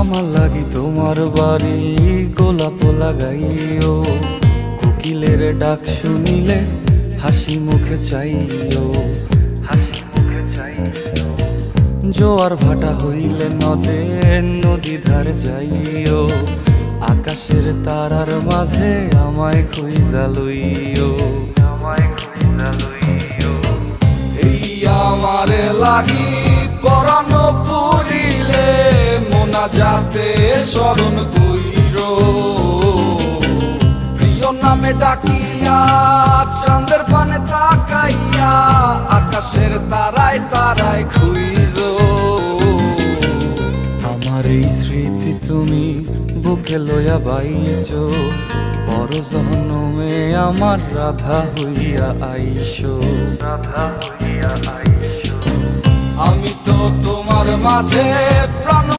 আমার লাগি তোমার বাড়ি গোলাপ লাগাইও, কোকিলের ডাক শুনিলে হাসি মুখে চাইও, হাসি মুখে চাইও। জোয়ার ভাটা হইলে নদে নদী ধারে যাইও, আকাশের তারার মাঝে আমায় খুঁজা লইও, আমায় খুঁজা লইও। এই আমারে লাগি পরানো পুরিলে মোনাজাতে স্মরণ কইরো, প্রিয় নামে ডাকিয়া চাঁদের পানে তাকাইয়া আকাশের তারায় তারায় খুইরো। আমার এই স্মৃতি তুমি বুকে লইয়া বাইছো, বড় জনমে আমার রাধা হইয়া আইসো, রাধা হইয়া আইসো। আমি তো তোমার মাঝে